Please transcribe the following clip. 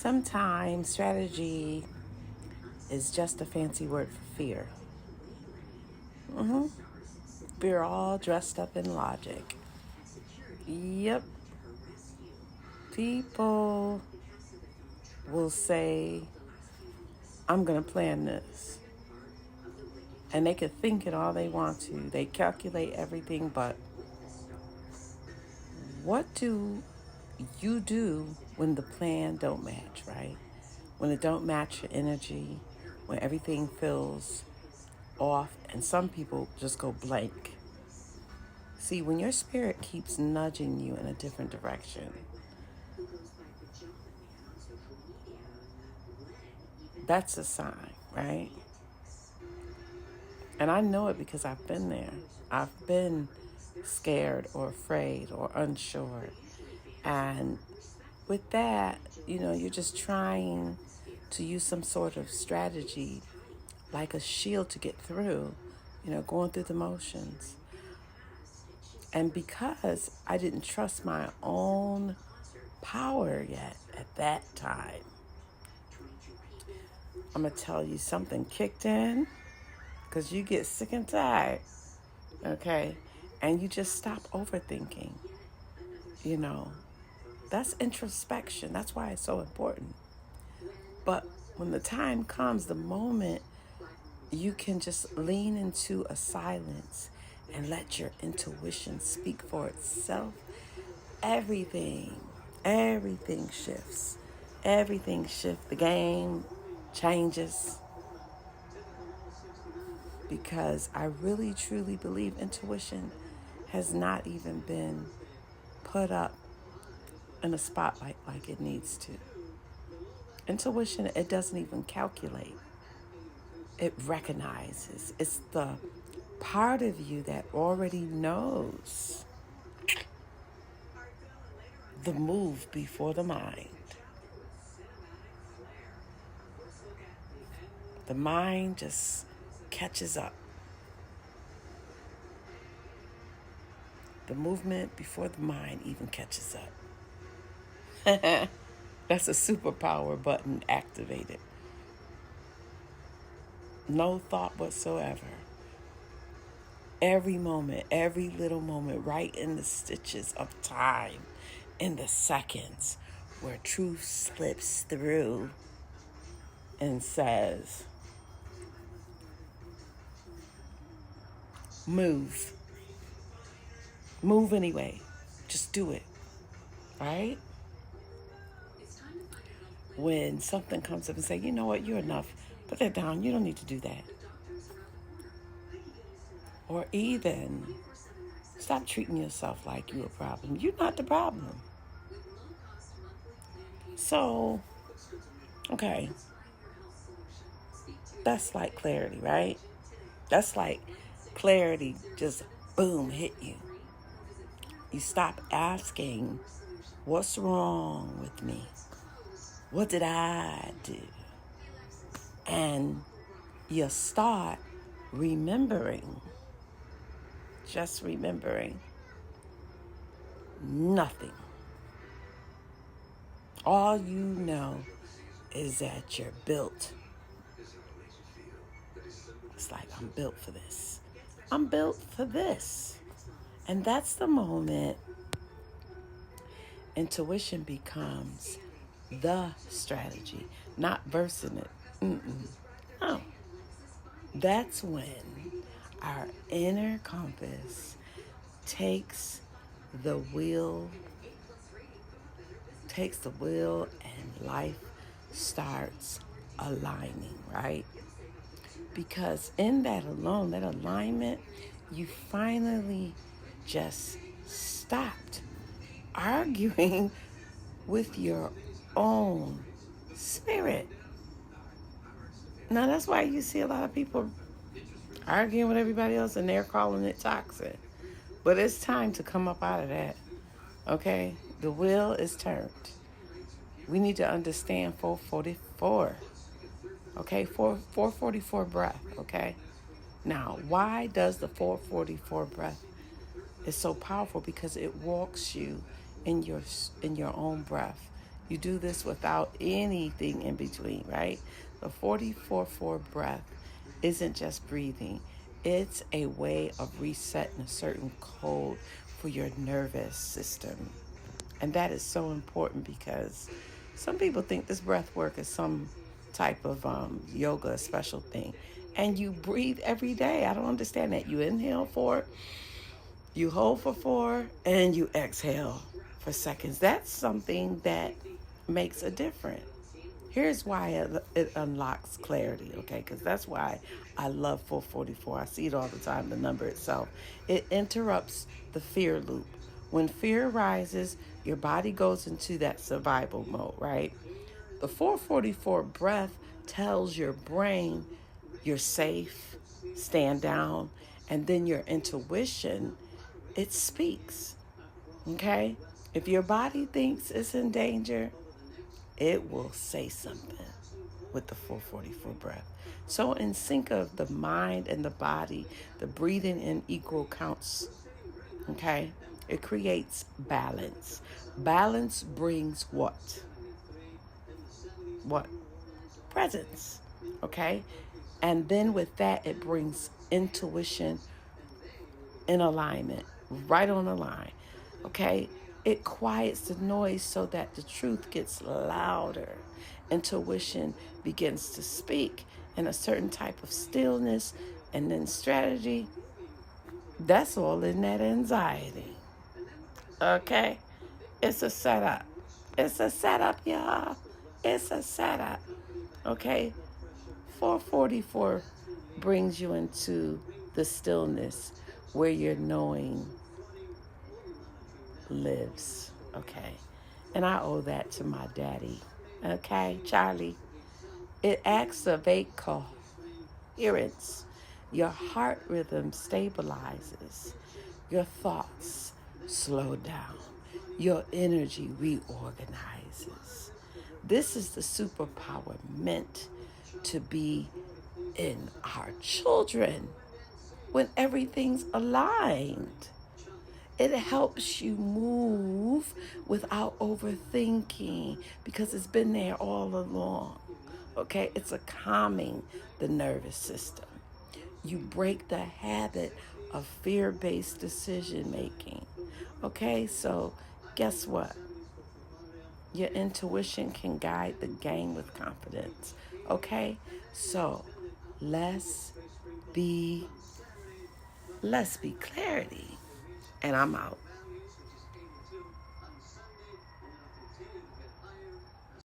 Sometimes strategy is just a fancy word for fear. We're all dressed up in logic. Yep. People will say, I'm going to plan this. And they could think it all they want to. They calculate everything, but what do you do when the plan don't match, right? When it don't match your energy, when everything feels off, and some people just go blank. See, when your spirit keeps nudging you in a different direction, that's a sign, right? And I know it because I've been there. I've been scared or afraid or unsure. And with that, you're just trying to use some sort of strategy like a shield to get through, going through the motions. And because I didn't trust my own power yet at that time, I'm going to tell you something kicked in because you get sick and tired, okay? And you just stop overthinking, That's introspection. That's why it's so important. But when the time comes, the moment you can just lean into a silence and let your intuition speak for itself, everything shifts. Everything shifts. The game changes. Because I really, truly believe intuition has not even been put up in a spotlight like it needs to. Intuition, it doesn't even calculate. It recognizes. It's the part of you that already knows the move before the mind. The mind just catches up. The movement before the mind even catches up. That's a superpower button activated. No thought whatsoever. Every moment, every little moment, right in the stitches of time, in the seconds where truth slips through and says, move. Move anyway. Just do it. Right? When something comes up and say, you know what, you're enough. Put that down. You don't need to do that. Or even stop treating yourself like you're a problem. You're not the problem. So, okay. That's like clarity, right? That's like clarity just boom, hit you. You stop asking, what's wrong with me? What did I do? And you start remembering, just remembering nothing. All you know is that you're built. It's like, I'm built for this. I'm built for this. And that's the moment intuition becomes the strategy, not versing it. No. That's when our inner compass takes the wheel, and life starts aligning, right? Because in that alone, that alignment, you finally just stopped arguing with your own spirit. Now, that's why you see a lot of people arguing with everybody else and they're calling it toxic. But it's time to come up out of that, okay? The wheel is turned. We need to understand 444, okay? 444 breath, okay? Now, why does the 444 breath is so powerful? Because it walks you in your own breath. You do this without anything in between, right? The 44-4 breath isn't just breathing. It's a way of resetting a certain code for your nervous system. And that is so important because some people think this breath work is some type of yoga special thing. And you breathe every day. I don't understand that. You inhale 4, you hold for 4, and you exhale for seconds. That's something that makes a difference. Here's why it unlocks clarity, okay? Because that's why I love 444. I see it all the time, the number itself. It interrupts the fear loop. When fear rises, your body goes into that survival mode, right? The 444 breath tells your brain you're safe, stand down, and then your intuition, it speaks, okay? If your body thinks it's in danger, it will say something with the 444 breath. So in sync of the mind and the body, the breathing in equal counts, okay? It creates balance. Balance brings what? What? Presence, okay? And then with that, it brings intuition in alignment, right on the line, okay? It quiets the noise so that the truth gets louder. Intuition begins to speak in a certain type of stillness, and then strategy, that's all in that anxiety, okay? It's a setup. It's a setup, y'all. It's a setup, okay? 444 brings you into the stillness where your knowing lives, okay? And I owe that to my daddy, okay, Charlie. It activates coherence. Your heart rhythm stabilizes. Your thoughts slow down. Your energy reorganizes. This is the superpower meant to be in our children when everything's aligned. It helps you move without overthinking because it's been there all along. Okay, it's a calming the nervous system. You break the habit of fear-based decision making. Okay, so guess what? Your intuition can guide the game with confidence. Okay, so let's be let's be clarity. And I'm out.